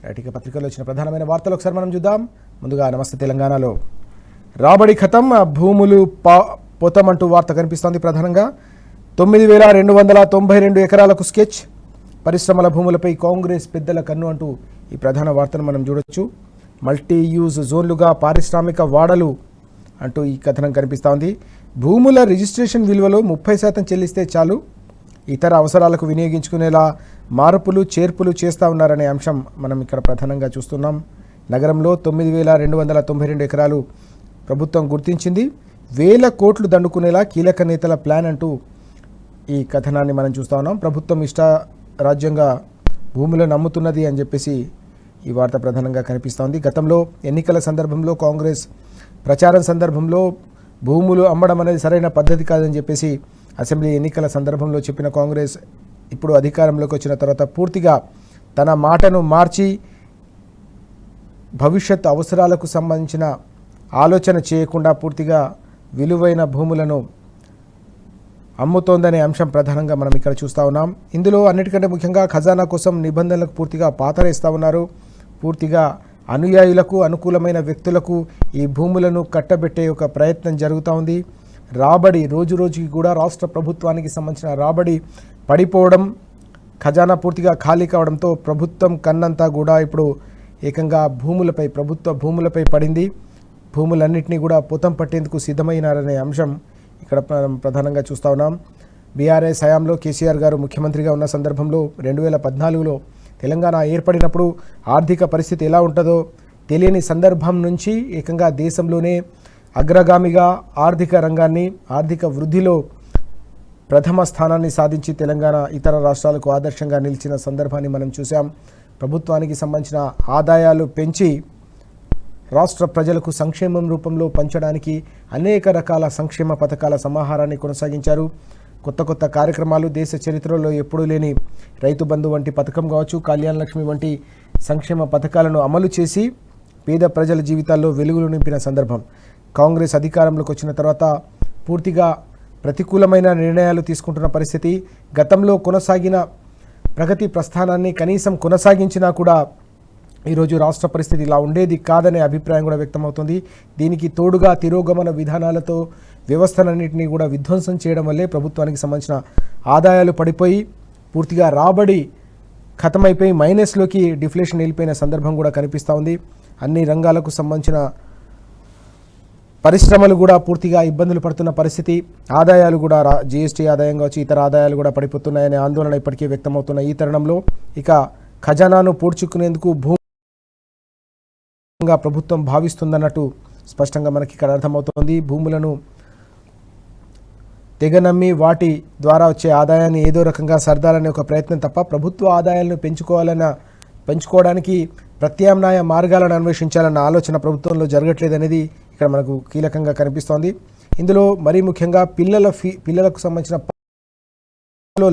Right, పత్రికల్లో వచ్చిన ప్రధానమైన వార్తలు ఒకసారి మనం చూద్దాం. ముందుగా నమస్తే తెలంగాణలో రాబడి ఖతం, భూములు పోతామంటూ వార్త కనిపిస్తోంది. ప్రధానంగా 9,292 ఎకరాలకు స్కెచ్, పరిశ్రమల భూములపై కాంగ్రెస్ పెద్దల కన్ను అంటూ ఈ ప్రధాన వార్తను మనం చూడొచ్చు. మల్టీ యూజ్ జోన్లుగా పారిశ్రామిక వాడలు అంటూ ఈ కథనం కనిపిస్తోంది. భూముల రిజిస్ట్రేషన్ విలువలో 30% చెల్లిస్తే చాలు, ఇతర అవసరాలకు వినియోగించుకునేలా మార్పులు చేర్పులు చేస్తూ ఉన్నారనే అంశం మనం ఇక్కడ ప్రధానంగా చూస్తున్నాం. నగరంలో 9,292 ఎకరాలు ప్రభుత్వం గుర్తించింది. 1,000 కోట్లు దండుకునేలా కీలక నేతల ప్లాన్ అంటూ ఈ కథనాన్ని మనం చూస్తూ ఉన్నాం. ప్రభుత్వం రాజ్యంగా భూములను అమ్ముతున్నది అని చెప్పేసి ఈ వార్త ప్రధానంగా కనిపిస్తోంది. గతంలో ఎన్నికల సందర్భంలో కాంగ్రెస్ ప్రచారం సందర్భంలో భూములు అమ్మడం అనేది సరైన పద్ధతి కాదని చెప్పేసి అసెంబ్లీ ఎన్నికల సందర్భంలో చెప్పిన కాంగ్రెస్ ఇప్పుడు అధికారంలోకి వచ్చిన తర్వాత పూర్తిగా తన మాటను మార్చి భవిష్యత్ అవసరాలకు సంబంధించిన ఆలోచన చేయకుండా పూర్తిగా విలువైన భూములను అమ్ముతోందనే అంశం ప్రధానంగా మనం ఇక్కడ చూస్తూ ఉన్నాం. ఇందులో అన్నిటికంటే ముఖ్యంగా ఖజానా కోసం నిబంధనలకు పూర్తిగా పాతరేస్తూ ఉన్నారు. పూర్తిగా అనుయాయులకు అనుకూలమైన వ్యక్తులకు ఈ భూములను కట్టబెట్టే ఒక ప్రయత్నం జరుగుతూ ఉంది. రాబడి రోజు రోజుకి కూడా రాష్ట్ర ప్రభుత్వానికి సంబంధించిన రాబడి పడిపోవడం, ఖజానా పూర్తిగా ఖాళీ కావడంతో ప్రభుత్వం కన్నంతా కూడా ఇప్పుడు ఏకంగా ప్రభుత్వ భూములపై పడింది. భూములన్నింటినీ కూడా పొతం పట్టేందుకు సిద్ధమైనారనే అంశం ఇక్కడ ప్రధానంగా చూస్తూ ఉన్నాం. బీఆర్ఎస్ హయాంలో కేసీఆర్ గారు ముఖ్యమంత్రిగా ఉన్న సందర్భంలో 2014లో తెలంగాణ ఏర్పడినప్పుడు ఆర్థిక పరిస్థితి ఎలా ఉంటుందో తెలియని సందర్భం నుంచి ఏకంగా దేశంలోనే అగ్రగామిగా ఆర్థిక రంగాన్ని, ఆర్థిక వృద్ధిలో ప్రథమ స్థానాన్ని సాధించి తెలంగాణ ఇతర రాష్ట్రాలకు ఆదర్శంగా నిలిచిన సందర్భాన్ని మనం చూసాం. ప్రభుత్వానికి సంబంధించిన ఆదాయాలు పెంచి రాష్ట్ర ప్రజలకు సంక్షేమం రూపంలో పంచడానికి అనేక రకాల సంక్షేమ పథకాల సమాహారాన్ని కొనసాగించారు. కొత్త కార్యక్రమాలు, దేశ చరిత్రలో ఎప్పుడూ లేని రైతు బంధు వంటి పథకం కావచ్చు, కళ్యాణ లక్ష్మి వంటి సంక్షేమ పథకాలను అమలు చేసి పేద ప్రజల జీవితాల్లో వెలుగులు నింపిన సందర్భం. కాంగ్రెస్ అధికారంలోకి వచ్చిన తర్వాత పూర్తిగా ప్రతికూలమైన నిర్ణయాలు తీసుకుంటున్న పరిస్థితి. గతంలో కొనసాగిన ప్రగతి ప్రస్థానాన్ని కనీసం కొనసాగించినా కూడా ఈరోజు రాష్ట్ర పరిస్థితి ఇలా ఉండేది కాదనే అభిప్రాయం కూడా వ్యక్తమవుతుంది. దీనికి తోడుగా తిరోగమన విధానాలతో వ్యవస్థలన్నింటినీ కూడా విధ్వంసం చేయడం వల్లే ప్రభుత్వానికి సంబంధించిన ఆదాయాలు పడిపోయి పూర్తిగా రాబడి ఖతమైపోయి మైనస్లోకి డిఫ్లేషన్ వెళ్ళిపోయిన సందర్భం కూడా కనిపిస్తూ ఉంది. అన్ని రంగాలకు సంబంధించిన పరిశ్రమలు కూడా పూర్తిగా ఇబ్బందులు పడుతున్న పరిస్థితి. ఆదాయాలు కూడా జీఎస్టీ ఆదాయం కావచ్చు, ఇతర ఆదాయాలు కూడా పడిపోతున్నాయనే ఆందోళన ఇప్పటికే వ్యక్తమవుతున్న ఈ తరుణంలో ఇక ఖజానాను పూడ్చుకునేందుకు భూమిగా ప్రభుత్వం భావిస్తుందన్నట్టు స్పష్టంగా మనకి ఇక్కడ అర్థమవుతోంది. భూములను తెగనమ్మి వాటి ద్వారా వచ్చే ఆదాయాన్ని ఏదో రకంగా సర్దాలనే ఒక ప్రయత్నం తప్ప ప్రభుత్వ ఆదాయాలను పెంచుకోవడానికి ప్రత్యామ్నాయ మార్గాలను అన్వేషించాలన్న ఆలోచన ప్రభుత్వంలో జరగట్లేదనేది ఇక్కడ మనకు కీలకంగా కనిపిస్తోంది. ఇందులో మరీ ముఖ్యంగా పిల్లలకు సంబంధించిన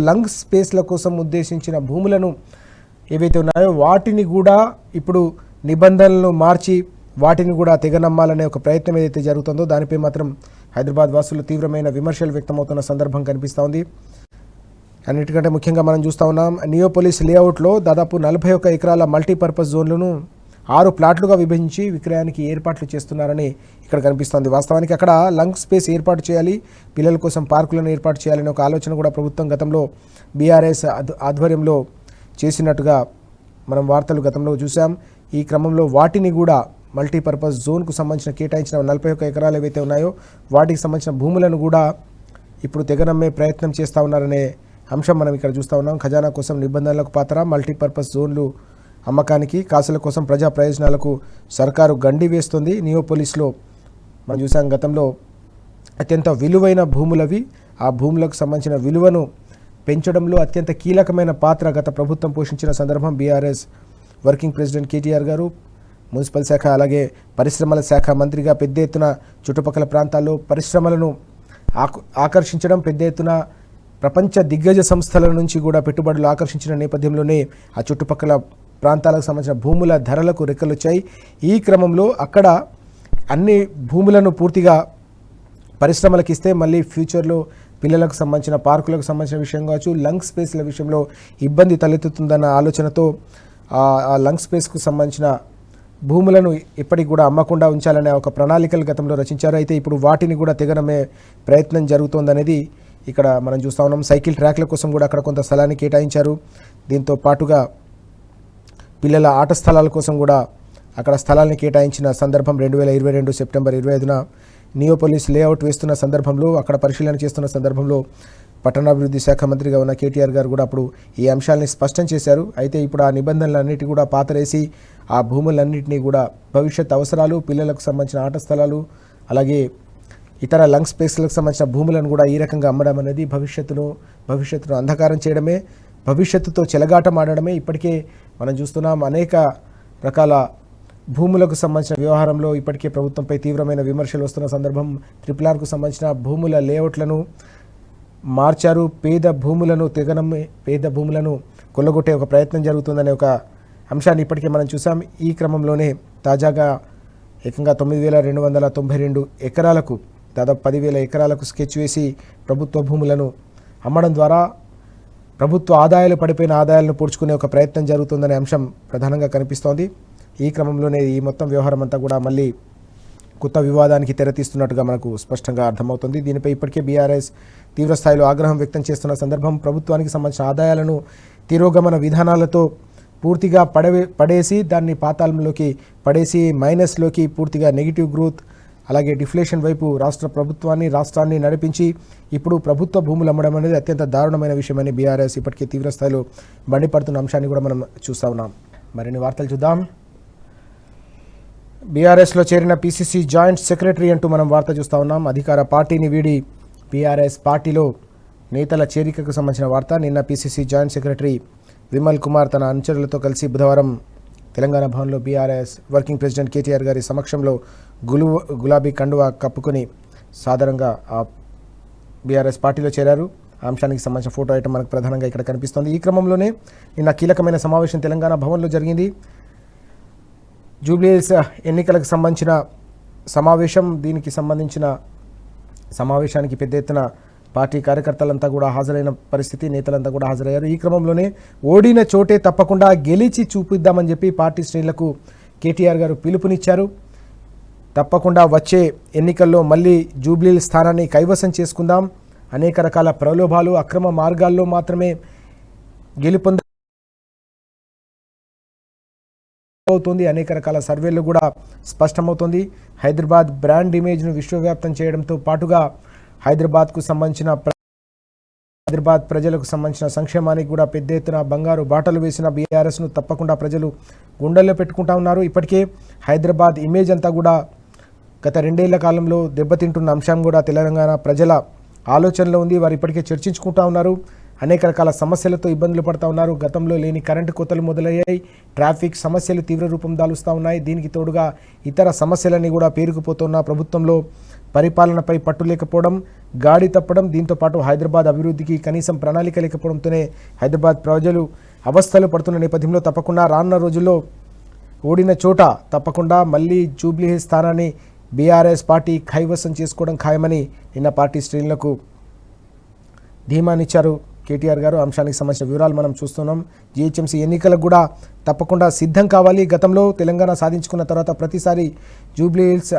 లంగ్ స్పేస్ల కోసం ఉద్దేశించిన భూములను ఏవైతే ఉన్నాయో వాటిని కూడా ఇప్పుడు నిబంధనలను మార్చి వాటిని కూడా తెగనమ్మాలనే ఒక ప్రయత్నం ఏదైతే జరుగుతుందో దానిపై మాత్రం హైదరాబాద్ వాసులు తీవ్రమైన విమర్శలు వ్యక్తమవుతున్న సందర్భం కనిపిస్తూ ఉంది. అన్నిటికంటే ముఖ్యంగా మనం చూస్తూ ఉన్నాం, నియోపోలిస్ లేఅవుట్లో దాదాపు 41 ఎకరాల మల్టీపర్పస్ జోన్లను 6 ప్లాట్లుగా విభజించి విక్రయానికి ఏర్పాట్లు చేస్తున్నారని ఇక్కడ కనిపిస్తోంది. వాస్తవానికి అక్కడ లంగ్ స్పేస్ ఏర్పాటు చేయాలి, పిల్లల కోసం పార్కులను ఏర్పాటు చేయాలనే ఒక ఆలోచన కూడా ప్రభుత్వం గతంలో బీఆర్ఎస్ ఆధ్వర్యంలో చేసినట్టుగా మనం వార్తలు గతంలో చూసాం. ఈ క్రమంలో వాటిని కూడా మల్టీపర్పస్ జోన్కు సంబంధించిన కేటాయించిన 41 ఎకరాలు ఏవైతే ఉన్నాయో వాటికి సంబంధించిన భూములను కూడా ఇప్పుడు తెగనమ్మే ప్రయత్నం చేస్తూ ఉన్నారనే అంశం మనం ఇక్కడ చూస్తూ ఉన్నాం. ఖజానా కోసం నిబంధనలకు పాత్ర, మల్టీపర్పస్ జోన్లు అమ్మకానికి, కాసుల కోసం ప్రజా ప్రయోజనాలకు సర్కారు గండి వేస్తుంది. నియోపోలిస్లో మనం చూసాం గతంలో అత్యంత విలువైన భూములవి. ఆ భూములకు సంబంధించిన విలువను పెంచడంలో అత్యంత కీలకమైన పాత్ర గత ప్రభుత్వం పోషించిన సందర్భం. బీఆర్ఎస్ వర్కింగ్ ప్రెసిడెంట్ కేటీఆర్ గారు మున్సిపల్ శాఖ అలాగే పరిశ్రమల శాఖ మంత్రిగా పెద్ద ఎత్తున చుట్టుపక్కల ప్రాంతాల్లో పరిశ్రమలను ఆకర్షించడం, పెద్ద ఎత్తున ప్రపంచ దిగ్గజ సంస్థల నుంచి కూడా పెట్టుబడులు ఆకర్షించిన నేపథ్యంలోనే ఆ చుట్టుపక్కల ప్రాంతాలకు సంబంధించిన భూముల ధరలకు రెక్కలొచ్చాయి. ఈ క్రమంలో అక్కడ అన్ని భూములను పూర్తిగా పరిశ్రమలకు ఇస్తే మళ్ళీ ఫ్యూచర్లో పిల్లలకు సంబంధించిన పార్కులకు సంబంధించిన విషయం కావచ్చు, లంగ్ స్పేస్ల విషయంలో ఇబ్బంది తలెత్తుతుందన్న ఆలోచనతో ఆ లంగ్ స్పేస్కు సంబంధించిన భూములను ఇప్పటికి కూడా అమ్మకుండా ఉంచాలనే ఒక ప్రణాళికలు గతంలో రచించారు. అయితే ఇప్పుడు వాటిని కూడా తెగనమే ప్రయత్నం జరుగుతోందనేది ఇక్కడ మనం చూస్తూ ఉన్నాం. సైకిల్ ట్రాక్ల కోసం కూడా అక్కడ కొంత స్థలాన్ని కేటాయించారు. దీంతో పాటుగా పిల్లల ఆట స్థలాల కోసం కూడా అక్కడ స్థలాన్ని కేటాయించిన సందర్భం 2022 సెప్టెంబర్ 25న నియోపోలిస్ లేఅవుట్ వేస్తున్న సందర్భంలో అక్కడ పరిశీలన చేస్తున్న సందర్భంలో పట్టణాభివృద్ధి శాఖ మంత్రిగా ఉన్న కేటీఆర్ గారు కూడా అప్పుడు ఈ అంశాలని స్పష్టం చేశారు. అయితే ఇప్పుడు ఆ నిబంధనలన్నిటి కూడా పాతరేసి ఆ భూములన్నింటినీ కూడా భవిష్యత్ అవసరాలు, పిల్లలకు సంబంధించిన ఆట స్థలాలు, అలాగే ఇతర లంగ్ స్పేస్లకు సంబంధించిన భూములను కూడా ఈ రకంగా అమ్మడం అనేది భవిష్యత్తును అంధకారం చేయడమే, భవిష్యత్తుతో చెలగాటం ఆడడమే. ఇప్పటికే మనం చూస్తున్నాం అనేక రకాల భూములకు సంబంధించిన వ్యవహారంలో ఇప్పటికే ప్రభుత్వంపై తీవ్రమైన విమర్శలు వస్తున్న సందర్భం. RRRకు సంబంధించిన భూముల లేఅవుట్లను మార్చారు. పేద భూములను కొల్లగొట్టే ఒక ప్రయత్నం జరుగుతుందనే ఒక అంశాన్ని ఇప్పటికే మనం చూసాం. ఈ క్రమంలోనే తాజాగా ఏకంగా 9,292 ఎకరాలకు దాదాపు 10,000 ఎకరాలకు స్కెచ్ వేసి ప్రభుత్వ భూములను అమ్మడం ద్వారా ప్రభుత్వ ఆదాయాలు పడిపోయిన ఆదాయాలను పూడ్చుకునే ఒక ప్రయత్నం జరుగుతుందనే అంశం ప్రధానంగా కనిపిస్తోంది. ఈ క్రమంలోనే ఈ మొత్తం వ్యవహారం అంతా కూడా మళ్ళీ కొత్త వివాదానికి తెరతీస్తున్నట్టుగా మనకు స్పష్టంగా అర్థమవుతుంది. దీనిపై ఇప్పటికే బీఆర్ఎస్ తీవ్రస్థాయిలో ఆగ్రహం వ్యక్తం చేస్తున్న సందర్భం. ప్రభుత్వానికి సంబంధించిన ఆదాయాలను తిరోగమన విధానాలతో పూర్తిగా పడేసి దాన్ని పాతాళంలోకి పడేసి మైనస్లోకి పూర్తిగా నెగిటివ్ గ్రోత్ అలాగే డిఫ్లేషన్ వైపు రాష్ట్రాన్ని నడిపించి ఇప్పుడు ప్రభుత్వ భూములు అమ్మడం అనేది అత్యంత దారుణమైన విషయమని బీఆర్ఎస్ ఇప్పటికే తీవ్రస్థాయిలో మండిపడుతున్న అంశాన్ని కూడా మనం చూస్తూ ఉన్నాం. మరిన్ని వార్తలు చూద్దాం. బీఆర్ఎస్లో చేరిన పీసీసీ జాయింట్ సెక్రటరీ అంటూ మనం వార్త చూస్తూ ఉన్నాం. అధికార పార్టీని వీడి బీఆర్ఎస్ పార్టీలో నేతల చేరికకు సంబంధించిన వార్త. నిన్న PCC joint secretary Vimal Kumar తన అనుచరులతో కలిసి బుధవారం తెలంగాణ భవన్లో బీఆర్ఎస్ వర్కింగ్ ప్రెసిడెంట్ కేటీఆర్ గారి సమక్షంలో గులాబీ కండువా కప్పుకొని సాధారణంగా ఆ బీఆర్ఎస్ పార్టీలో చేరారు. ఆ అంశానికి సంబంధించిన ఫోటో ఐటమ్ మనకు ప్రధానంగా ఇక్కడ కనిపిస్తోంది. ఈ క్రమంలోనే నిన్న కీలకమైన సమావేశం తెలంగాణ భవన్లో జరిగింది. జూబ్లీహిల్స్ ఎన్నికలకు సంబంధించిన సమావేశం. దీనికి సంబంధించిన సమావేశానికి పెద్ద ఎత్తున పార్టీ కార్యకర్తలంతా కూడా హాజరైన పరిస్థితి, నేతలంతా కూడా హాజరయ్యారు. ఈ క్రమంలోనే ఓడిన చోటే తప్పకుండా గెలిచి చూపిద్దామని చెప్పి పార్టీ శ్రేణులకు కేటీఆర్ గారు పిలుపునిచ్చారు. తప్పకుండా వచ్చే ఎన్నికల్లో మళ్ళీ జూబ్లీహిల్స్ స్థానాన్ని కైవసం చేసుకుందాం, అనేక రకాల ప్రలోభాలు అక్రమ మార్గాల్లో మాత్రమే గెలుపొంద అవుతుంది. అనేక రకాల సర్వేలు కూడా స్పష్టమవుతుంది. హైదరాబాద్ బ్రాండ్ ఇమేజ్ను విశ్వవ్యాప్తం చేయడంతో పాటుగా హైదరాబాద్ ప్రజలకు సంబంధించిన సంక్షేమానికి కూడా పెద్ద ఎత్తున బంగారు బాటలు వేసిన బీఆర్ఎస్ను తప్పకుండా ప్రజలు గుండెల్లో పెట్టుకుంటా ఉన్నారు. ఇప్పటికే హైదరాబాద్ ఇమేజ్ అంతా కూడా గత 2 ఏళ్ల కాలంలో దెబ్బతింటున్న అంశం కూడా తెలంగాణ ప్రజల ఆలోచనలో ఉంది. వారు ఇప్పటికే చర్చించుకుంటా ఉన్నారు. అనేక రకాల సమస్యలతో ఇబ్బందులు పడుతూ ఉన్నారు. గతంలో లేని కరెంటు కోతలు మొదలయ్యాయి. ట్రాఫిక్ సమస్యలు తీవ్ర రూపం దాలుస్తూ ఉన్నాయి. దీనికి తోడుగా ఇతర సమస్యలన్నీ కూడా పేరుకుపోతున్న ప్రభుత్వంలో పరిపాలనపై పట్టు లేకపోవడం, గాడి తప్పడం, దీంతోపాటు హైదరాబాద్ అభివృద్ధికి కనీసం ప్రణాళిక లేకపోవడంతోనే హైదరాబాద్ ప్రజలు అవస్థలు పడుతున్న నేపథ్యంలో తప్పకుండా రానున్న రోజుల్లో ఓడిన చోట తప్పకుండా మళ్ళీ జూబ్లీహిల్స్ స్థానాన్ని బీఆర్ఎస్ పార్టీ కైవసం చేసుకోవడం ఖాయమని నిన్న పార్టీ శ్రేణులకు ధీమానిచ్చారు కేటీఆర్ గారు. అంశానికి సంబంధించిన వివరాలు మనం చూస్తున్నాం. జీహెచ్ఎంసీ ఎన్నికలకు కూడా తప్పకుండా సిద్ధం కావాలి. గతంలో తెలంగాణ సాధించుకున్న తర్వాత ప్రతిసారి జూబ్లీహిల్స్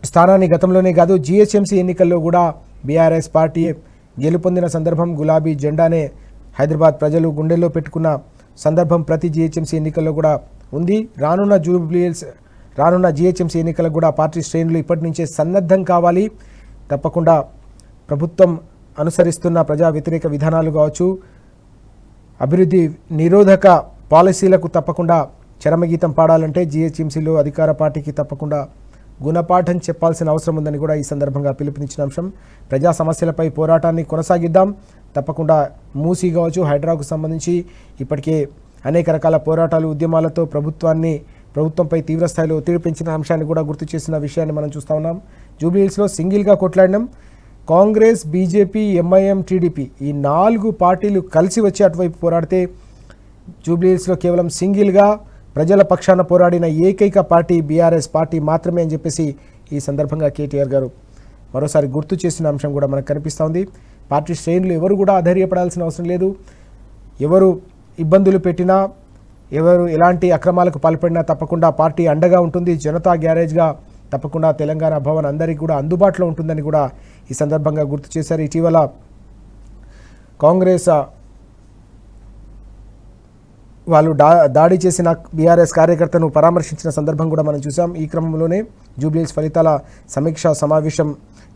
స్థానాన్ని గతంలోనే కాదు జీహెచ్ఎంసీ ఎన్నికల్లో కూడా బీఆర్ఎస్ పార్టీ గెలుపొందిన సందర్భం, గులాబీ జెండానే హైదరాబాద్ ప్రజలు గుండెల్లో పెట్టుకున్న సందర్భం ప్రతి జీహెచ్ఎంసీ ఎన్నికల్లో కూడా ఉంది. రానున్న జీహెచ్ఎంసీ ఎన్నికలకు కూడా పార్టీ శ్రేణులు ఇప్పటి నుంచే సన్నద్ధం కావాలి. తప్పకుండా ప్రభుత్వం అనుసరిస్తున్న ప్రజా వ్యతిరేక విధానాలు కావచ్చు, అభివృద్ధి నిరోధక పాలసీలకు తప్పకుండా చరమగీతం పాడాలంటే జీహెచ్ఎంసీలో అధికార పార్టీకి తప్పకుండా గుణపాఠం చెప్పాల్సిన అవసరం ఉందని కూడా ఈ సందర్భంగా పిలుపునిచ్చిన అంశం. ప్రజా సమస్యలపై పోరాటాన్ని కొనసాగిద్దాం. తప్పకుండా మూసీ కావచ్చు, హైడ్రాకు సంబంధించి ఇప్పటికే అనేక రకాల పోరాటాలు, ఉద్యమాలతో ప్రభుత్వంపై తీవ్రస్థాయిలో ఒత్తిడి పెంచిన అంశాన్ని కూడా గుర్తు చేసిన విషయాన్ని మనం చూస్తూ ఉన్నాం. జూబ్లీహిల్స్లో సింగిల్గా కొట్లాడినాం. కాంగ్రెస్, బీజేపీ, ఎంఐఎం, టీడీపీ ఈ 4 పార్టీలు కలిసి వచ్చి అటువైపు పోరాడితే జూబ్లీహిల్స్లో కేవలం సింగిల్గా ప్రజల పక్షాన పోరాడిన ఏకైక పార్టీ బీఆర్ఎస్ పార్టీ మాత్రమే అని చెప్పేసి ఈ సందర్భంగా కేటీఆర్ గారు మరోసారి గుర్తు చేసిన అంశం కూడా మనకు కనిపిస్తూ ఉంది. పార్టీ శ్రేణులు ఎవరు కూడా అధైర్యపడాల్సిన అవసరం లేదు. ఎవరు ఇబ్బందులు పెట్టినా ఎవరు ఎలాంటి అక్రమాలకు పాల్పడినా తప్పకుండా పార్టీ అండగా ఉంటుంది. జనతా గ్యారేజ్గా తప్పకుండా తెలంగాణ భవన్ అందరికీ కూడా అందుబాటులో ఉంటుందని కూడా ఈ సందర్భంగా గుర్తు చేశారు. ఇటీవల కాంగ్రెస్ వాళ్ళు దాడి చేసిన బీఆర్ఎస్ కార్యకర్తను పరామర్శించిన సందర్భం కూడా మనం చూసాం. ఈ క్రమంలోనే జూబ్లీహిల్స్ ఫలితాల సమీక్షా సమావేశం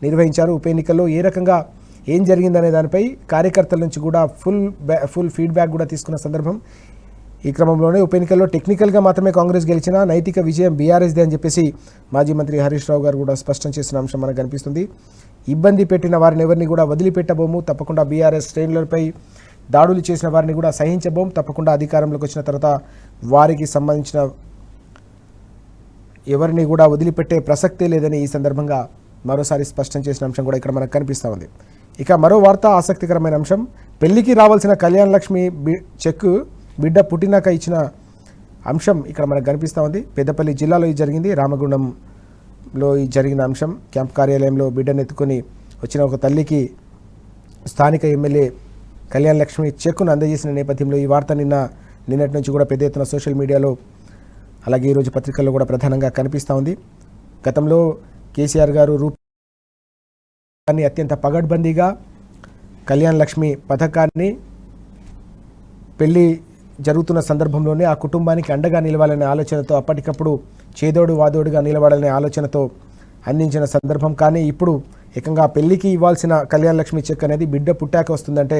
నిర్వహించారు. ఉప ఎన్నికల్లో ఏ రకంగా ఏం జరిగిందనే దానిపై కార్యకర్తల నుంచి కూడా ఫుల్ ఫీడ్బ్యాక్ కూడా తీసుకున్న సందర్భం. ఈ క్రమంలోనే ఉప ఎన్నికల్లో టెక్నికల్గా మాత్రమే కాంగ్రెస్ గెలిచిన నైతిక విజయం బీఆర్ఎస్దే అని చెప్పేసి మాజీ మంత్రి హరీష్ రావు గారు కూడా స్పష్టం చేసిన అంశం మనకు కనిపిస్తుంది. ఇబ్బంది పెట్టిన వారిని ఎవరిని కూడా వదిలిపెట్టబోము, తప్పకుండా బీఆర్ఎస్ శ్రేణులపై దాడులు చేసిన వారిని కూడా సహించబోం, తప్పకుండా అధికారంలోకి వచ్చిన తర్వాత వారికి సంబంధించిన ఎవరిని కూడా వదిలిపెట్టే ప్రసక్తే లేదని ఈ సందర్భంగా మరోసారి స్పష్టం చేసిన అంశం కూడా ఇక్కడ మనకు కనిపిస్తూ ఉంది. ఇక మరో వార్త, ఆసక్తికరమైన అంశం, పెళ్లికి రావాల్సిన కళ్యాణ లక్ష్మి చెక్ బిడ్డ పుట్టినాక ఇచ్చిన అంశం ఇక్కడ మనకు కనిపిస్తూ ఉంది. పెద్దపల్లి జిల్లాలో ఇది జరిగింది. రామగుండంలో ఇది జరిగిన అంశం. క్యాంప్ కార్యాలయంలో బిడ్డను ఎత్తుకొని వచ్చిన ఒక తల్లికి స్థానిక ఎమ్మెల్యే కళ్యాణ లక్ష్మి చెక్కును అందజేసిన నేపథ్యంలో ఈ వార్త నిన్నటి నుంచి కూడా పెద్ద ఎత్తున సోషల్ మీడియాలో అలాగే ఈరోజు పత్రికల్లో కూడా ప్రధానంగా కనిపిస్తూ ఉంది. గతంలో కేసీఆర్ గారు రూపాన్ని అత్యంత పగడ్బందీగా కళ్యాణ లక్ష్మి పథకాన్ని పెళ్లి జరుగుతున్న సందర్భంలోనే ఆ కుటుంబానికి అండగా నిలవాలనే ఆలోచనతో అప్పటికప్పుడు చేదోడు వాదోడుగా నిలబడాలనే ఆలోచనతో అందించిన సందర్భం. కానీ ఇప్పుడు ఏకంగా పెళ్లికి ఇవ్వాల్సిన కళ్యాణ లక్ష్మి చెక్ అనేది బిడ్డ పుట్టాక వస్తుందంటే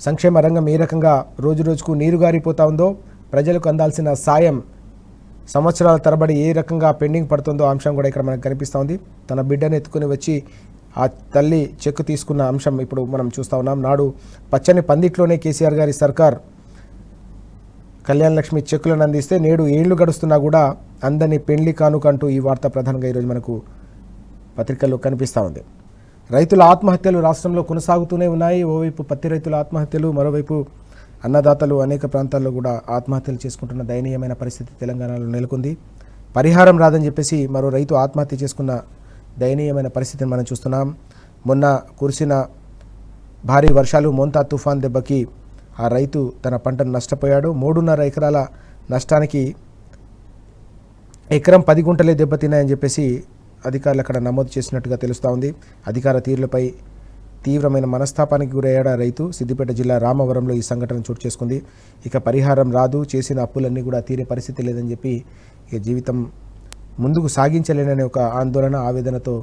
సంక్షేమ రంగం ఏ రకంగా రోజు రోజుకు నీరుగారిపోతా ఉందో, ప్రజలకు అందాల్సిన సాయం సంవత్సరాల తరబడి ఏ రకంగా పెండింగ్ పడుతుందో అంశం కూడా ఇక్కడ మనకు కనిపిస్తూ ఉంది. తన బిడ్డను ఎత్తుకుని వచ్చి ఆ తల్లి చెక్ తీసుకున్న అంశం ఇప్పుడు మనం చూస్తూ ఉన్నాం. నాడు పచ్చని పందిట్లోనే కేసీఆర్ గారి సర్కార్ కళ్యాణ లక్ష్మి చెక్కులను అందిస్తే నేడు ఏళ్లు గడుస్తున్నా కూడా అందని పెళ్లి కానుకంటూ ఈ వార్త ప్రధానంగా ఈరోజు మనకు పత్రికల్లో కనిపిస్తూ ఉంది. రైతుల ఆత్మహత్యలు రాష్ట్రంలో కొనసాగుతూనే ఉన్నాయి. ఓవైపు పత్తి రైతుల ఆత్మహత్యలు, మరోవైపు అన్నదాతలు అనేక ప్రాంతాల్లో కూడా ఆత్మహత్యలు చేసుకుంటున్న దయనీయమైన పరిస్థితి తెలంగాణలో నెలకొంది. పరిహారం రాదని చెప్పేసి మరో రైతు ఆత్మహత్య చేసుకున్న దయనీయమైన పరిస్థితిని మనం చూస్తున్నాం. మొన్న కురిసిన భారీ వర్షాలు, మోంతా తుఫాన్ దెబ్బకి ఆ రైతు తన పంటను నష్టపోయాడు. 3.5 ఎకరాల నష్టానికి ఎకరం 10 గుంటలే దెబ్బతిన్నాయని చెప్పేసి అధికారులు అక్కడ నమోదు చేసినట్టుగా తెలుస్తూ ఉంది. అధికార తీరులపై తీవ్రమైన మనస్తాపానికి గురయ్యాడు ఆ రైతు. సిద్దిపేట జిల్లా రామవరంలో ఈ సంఘటన చోటు చేసుకుంది. ఇక పరిహారం రాదు, చేసిన అప్పులన్నీ కూడా తీరే పరిస్థితి లేదని చెప్పి ఇక జీవితం ముందుకు సాగించలేననే ఒక ఆందోళన, ఆవేదనతో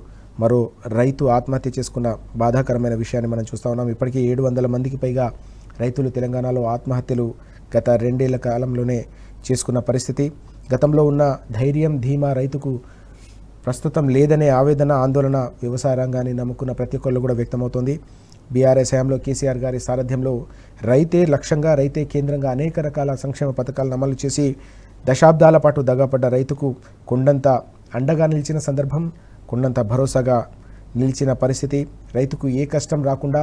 మరో రైతు ఆత్మహత్య చేసుకున్న బాధాకరమైన విషయాన్ని మనం చూస్తూ ఉన్నాం. ఇప్పటికీ 700 మందికి పైగా రైతులు తెలంగాణలో ఆత్మహత్యలు గత 2 ఏళ్ల కాలంలోనే చేసుకున్న పరిస్థితి. గతంలో ఉన్న ధైర్యం, ధీమా రైతుకు ప్రస్తుతం లేదనే ఆవేదన, ఆందోళన వ్యవసాయ రంగాన్ని నమ్ముకున్న ప్రతి ఒక్కళ్ళు కూడా వ్యక్తమవుతోంది. బీఆర్ఎస్ హయాంలో కేసీఆర్ గారి సారథ్యంలో రైతే లక్ష్యంగా, రైతే కేంద్రంగా అనేక రకాల సంక్షేమ పథకాలను అమలు చేసి దశాబ్దాల పాటు దగాపడ్డ రైతుకు కొండంత అండగా నిలిచిన సందర్భం, కొండంత భరోసాగా నిలిచిన పరిస్థితి. రైతుకు ఏ కష్టం రాకుండా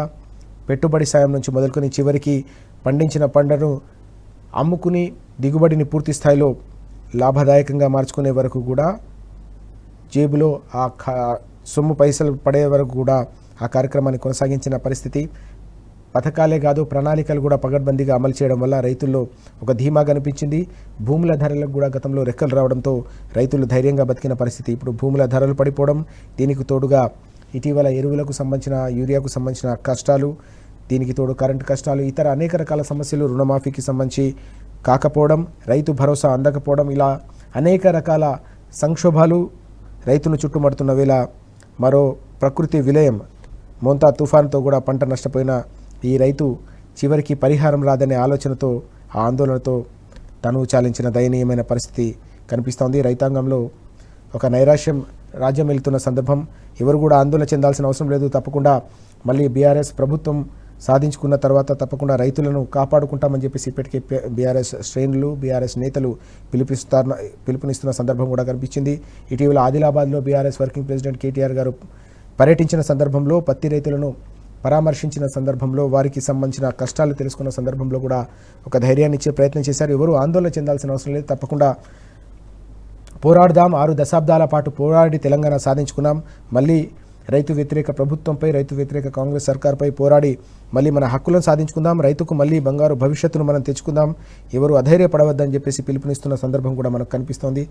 పెట్టుబడి సాయం నుంచి మొదలుకొని చివరికి పండించిన పంటను అమ్ముకుని దిగుబడిని పూర్తి స్థాయిలో లాభదాయకంగా మార్చుకునే వరకు కూడా, జేబులో ఆ సొమ్ము పైసలు పడే వరకు కూడా ఆ కార్యక్రమాన్ని కొనసాగించిన పరిస్థితి. పథకాలే కాదు, ప్రణాళికలు కూడా పగడ్బందీగా అమలు చేయడం వల్ల రైతుల్లో ఒక ధీమా కనిపించింది. భూముల ధరలకు కూడా గతంలో రెక్కలు రావడంతో రైతులు ధైర్యంగా బతికిన పరిస్థితి. ఇప్పుడు భూముల ధరలు పడిపోవడం, దీనికి తోడుగా ఇటీవల ఎరువులకు సంబంధించిన, యూరియాకు సంబంధించిన కష్టాలు, దీనికి తోడు కరెంటు కష్టాలు, ఇతర అనేక రకాల సమస్యలు, రుణమాఫీకి సంబంధించి కాకపోవడం, రైతు భరోసా అందకపోవడం, ఇలా అనేక రకాల సంక్షోభాలు రైతును చుట్టుముడుతున్న వేళ మరో ప్రకృతి విలయం మోంతా తుఫాన్తో కూడా పంట నష్టపోయిన ఈ రైతు చివరికి పరిహారం రాదనే ఆలోచనతో, ఆ ఆందోళనతో తను చాలించిన దయనీయమైన పరిస్థితి కనిపిస్తోంది. రైతాంగంలో ఒక నైరాశ్యం రాజ్యం వెళ్తున్న సందర్భం. ఎవరు కూడా ఆందోళన చెందాల్సిన అవసరం లేదు. తప్పకుండా మళ్ళీ బీఆర్ఎస్ ప్రభుత్వం సాధించుకున్న తర్వాత తప్పకుండా రైతులను కాపాడుకుంటామని చెప్పేసి ఇప్పటికే బీఆర్ఎస్ శ్రేణులు, బీఆర్ఎస్ నేతలు పిలుపునిస్తున్న సందర్భం కూడా కనిపించింది. ఇటీవల ఆదిలాబాద్లో బీఆర్ఎస్ వర్కింగ్ ప్రెసిడెంట్ కేటీఆర్ గారు పర్యటించిన సందర్భంలో, పత్తి రైతులను పరామర్శించిన సందర్భంలో, వారికి సంబంధించిన కష్టాలు తెలుసుకున్న సందర్భంలో కూడా ఒక ధైర్యాన్ని ఇచ్చే ప్రయత్నం చేశారు. ఎవరు ఆందోళన చెందాల్సిన అవసరం లేదు. తప్పకుండా పోరాడదాం, 6 దశాబ్దాల పాటు పోరాడి తెలంగాణ సాధించుకున్నాం, మళ్ళీ రైతు వ్యతిరేక ప్రభుత్వంపై, రైతు వ్యతిరేక కాంగ్రెస్ సర్కార్పై పోరాడి మళ్ళీ మన హక్కులను సాధించుకుందాం, రైతుకు మళ్ళీ బంగారు భవిష్యత్తును మనం తెచ్చుకుందాం, ఎవరు అధైర్యపడవద్దని చెప్పేసి పిలుపునిస్తున్న సందర్భం కూడా మనకు కనిపిస్తోంది.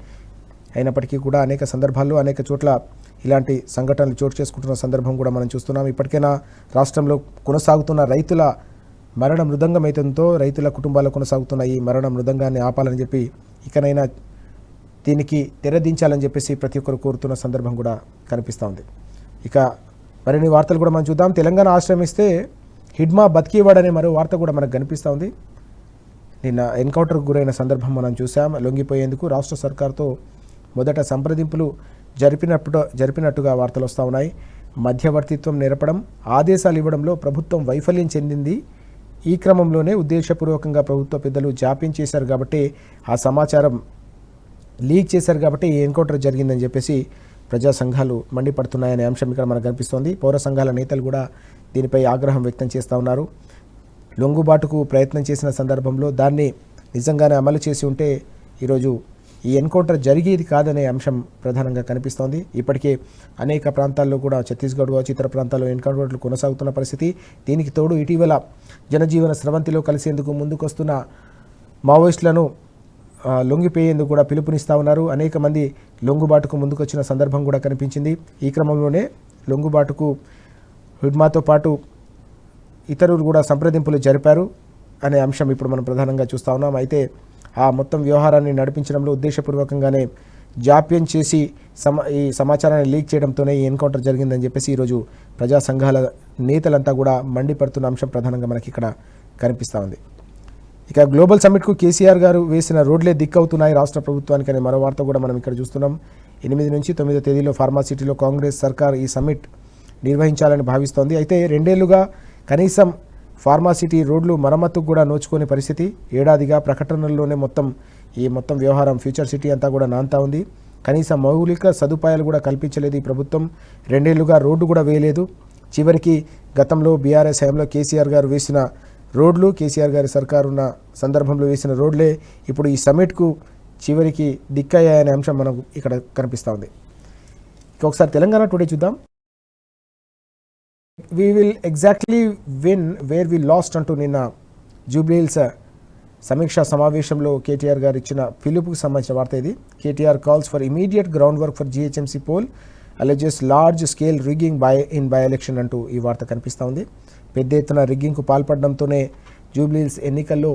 అయినప్పటికీ కూడా అనేక సందర్భాల్లో అనేక చోట్ల ఇలాంటి సంఘటనలు చోటు చేసుకుంటున్న సందర్భం కూడా మనం చూస్తున్నాం. ఇప్పటికైనా రాష్ట్రంలో కొనసాగుతున్న రైతుల మరణ మృదంగం అయితంతో రైతుల కుటుంబాల్లో కొనసాగుతున్న ఈ మరణ మృదంగాన్ని ఆపాలని చెప్పి ఇకనైనా దీనికి తెరదించాలని చెప్పేసి ప్రతి ఒక్కరు కోరుతున్న సందర్భం కూడా కనిపిస్తూ ఉంది. ఇక మరిన్ని వార్తలు కూడా మనం చూద్దాం. తెలంగాణ ఆశ్రమిస్తే హిడ్మా బతికేవాడనే మరో వార్త కూడా మనకు కనిపిస్తూ ఉంది. నిన్న ఎన్కౌంటర్కు గురైన సందర్భం మనం చూసాం. లొంగిపోయేందుకు రాష్ట్ర సర్కార్తో మొదట సంప్రదింపులు జరిపినట్టుగా వార్తలు వస్తూ ఉన్నాయి. మధ్యవర్తిత్వం నెరపడం, ఆదేశాలు ఇవ్వడంలో ప్రభుత్వం వైఫల్యం చెందింది. ఈ క్రమంలోనే ఉద్దేశపూర్వకంగా ప్రభుత్వ పెద్దలు జాప్యం చేశారు కాబట్టి, ఆ సమాచారం లీక్ చేశారు కాబట్టి ఈ ఎన్కౌంటర్ జరిగిందని చెప్పేసి ప్రజా సంఘాలు మండిపడుతున్నాయనే అంశం ఇక్కడ మనకు కనిపిస్తోంది. పౌర సంఘాల నేతలు కూడా దీనిపై ఆగ్రహం వ్యక్తం చేస్తూ ఉన్నారు. లొంగుబాటుకు ప్రయత్నం చేసిన సందర్భంలో దాన్ని నిజంగానే అమలు చేసి ఉంటే ఈరోజు ఈ ఎన్కౌంటర్ జరిగేది కాదనే అంశం ప్రధానంగా కనిపిస్తోంది. ఇప్పటికే అనేక ప్రాంతాల్లో కూడా ఛత్తీస్గఢ్ కావచ్చు, ఇతర ప్రాంతాల్లో ఎన్కౌంటర్లు కొనసాగుతున్న పరిస్థితి. దీనికి తోడు ఇటీవల జనజీవన స్రవంతిలో కలిసేందుకు ముందుకొస్తున్న మావోయిస్టులను లొంగిపోయేందుకు కూడా పిలుపునిస్తూ ఉన్నారు. అనేక మంది లొంగుబాటుకు ముందుకొచ్చిన సందర్భం కూడా కనిపించింది. ఈ క్రమంలోనే లొంగుబాటుకు హిడ్మాతో పాటు ఇతరులు కూడా సంప్రదింపులు జరిపారు అనే అంశం ఇప్పుడు మనం ప్రధానంగా చూస్తూ ఉన్నాం. అయితే ఆ మొత్తం వ్యవహారాన్ని నడిపించడంలో ఉద్దేశపూర్వకంగానే జాప్యం చేసి ఈ సమాచారాన్ని లీక్ చేయడంతోనే ఈ ఎన్కౌంటర్ జరిగిందని చెప్పేసి ఈరోజు ప్రజా సంఘాల నేతలంతా కూడా మండిపడుతున్న అంశం ప్రధానంగా మనకి ఇక్కడ కనిపిస్తూ ఉంది. ఇక గ్లోబల్ సమ్మిట్కు కేసీఆర్ గారు వేసిన రోడ్లే దిక్కవుతున్నాయి రాష్ట్ర ప్రభుత్వానికి అనే మరో వార్త కూడా మనం ఇక్కడ చూస్తున్నాం. 8 నుంచి 9 తేదీలో ఫార్మాసిటీలో కాంగ్రెస్ సర్కార్ ఈ సమ్మిట్ నిర్వహించాలని భావిస్తోంది. అయితే 2 ఏళ్లుగా కనీసం ఫార్మాసిటీ రోడ్లు మరమ్మతుకు కూడా నోచుకోని పరిస్థితి. ఏడాదిగా ప్రకటనల్లోనే మొత్తం వ్యవహారం ఫ్యూచర్ సిటీ అంతా కూడా నాంతా ఉంది. కనీసం మౌలిక సదుపాయాలు కూడా కల్పించలేదు ఈ ప్రభుత్వం. 2 ఏళ్లుగా రోడ్డు కూడా వేయలేదు. చివరికి గతంలో బీఆర్ఎస్ హయాంలో కేసీఆర్ గారు వేసిన రోడ్లు, కేసీఆర్ గారి సర్కారు ఉన్న సందర్భంలో వేసిన రోడ్లే ఇప్పుడు ఈ సమ్మిట్కు చివరికి దిక్కయ్యాయనే అంశం మనకు ఇక్కడ కనిపిస్తూ ఉంది. ఒకసారి తెలంగాణ టుడే చూద్దాం. We will exactly win where we lost అంటూ నిన్న జూబ్లీహిల్స్ సమీక్షా సమావేశంలో కేటీఆర్ గారు ఇచ్చిన పిలుపుకు సంబంధించిన వార్త ఇది. KTR calls for immediate ground work for GHMC poll, alleges large scale rigging by election అంటూ ఈ వార్త కనిపిస్తూ ఉంది. పెద్ద ఎత్తున రిగ్గింగ్కు పాల్పడడంతోనే జూబ్లీహిల్స్ ఎన్నికల్లో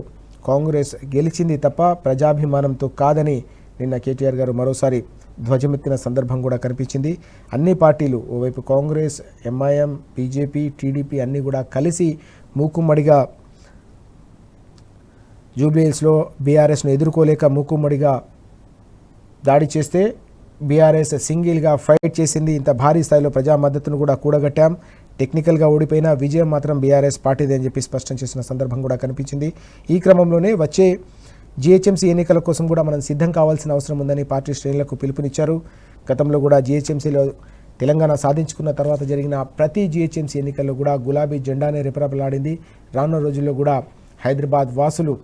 కాంగ్రెస్ గెలిచింది తప్ప ప్రజాభిమానంతో కాదని నిన్న కేటీఆర్ గారు మరోసారి ధ్వజమెత్తిన సందర్భం కూడా కనిపించింది. అన్ని పార్టీలు, ఓవైపు కాంగ్రెస్, ఎంఐఎం, బీజేపీ, టీడీపీ అన్నీ కూడా కలిసి మూకుమ్మడిగా జూబ్లీహిల్స్లో బీఆర్ఎస్ను ఎదుర్కోలేక మూకుమ్మడిగా దాడి చేస్తే బీఆర్ఎస్ సింగిల్గా ఫైట్ చేసింది. ఇంత భారీ స్థాయిలో ప్రజా మద్దతును కూడా కూడగట్టాం, టెక్నికల్గా ఓడిపోయిన విజయం మాత్రం బీఆర్ఎస్ పార్టీదే అని చెప్పి స్పష్టం చేసిన సందర్భం కూడా కనిపించింది. ఈ క్రమంలోనే వచ్చే జీహెచ్ఎంసీ ఎన్నికల కోసం కూడా మనం సిద్ధం కావాల్సిన అవసరం ఉందని పార్టీ శ్రేణులకు పిలుపునిచ్చారు. గతంలో కూడా జీహెచ్ఎంసీలో తెలంగాణ సాధించుకున్న తర్వాత జరిగిన ప్రతి జీహెచ్ఎంసీ ఎన్నికల్లో కూడా గులాబీ జెండానే రెపరెపలాడింది. రానున్న రోజుల్లో కూడా హైదరాబాద్ వాసులు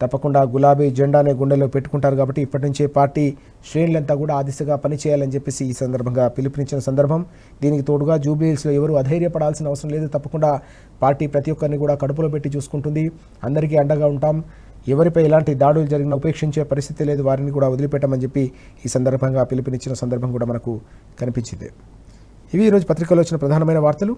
తప్పకుండా గులాబీ జెండానే గుండెలో పెట్టుకుంటారు కాబట్టి ఇప్పటి నుంచే పార్టీ శ్రేణులంతా కూడా ఆ దిశగా పనిచేయాలని చెప్పేసి ఈ సందర్భంగా పిలుపునిచ్చిన సందర్భం. దీనికి తోడుగా జూబ్లీహిల్స్లో ఎవరు అధైర్యపడాల్సిన అవసరం లేదు. తప్పకుండా పార్టీ ప్రతి ఒక్కరిని కూడా కడుపులో పెట్టి చూసుకుంటుంది. అందరికీ అండగా ఉంటాం. ఎవరిపై ఎలాంటి దాడులు జరిగినా ఉపేక్షించే పరిస్థితి లేదు, వారిని కూడా వదిలిపెట్టమని చెప్పి ఈ సందర్భంగా పిలుపునిచ్చిన సందర్భం కూడా మనకు కనిపించింది. ఇవి ఈరోజు పత్రికలో వచ్చిన ప్రధానమైన వార్తలు.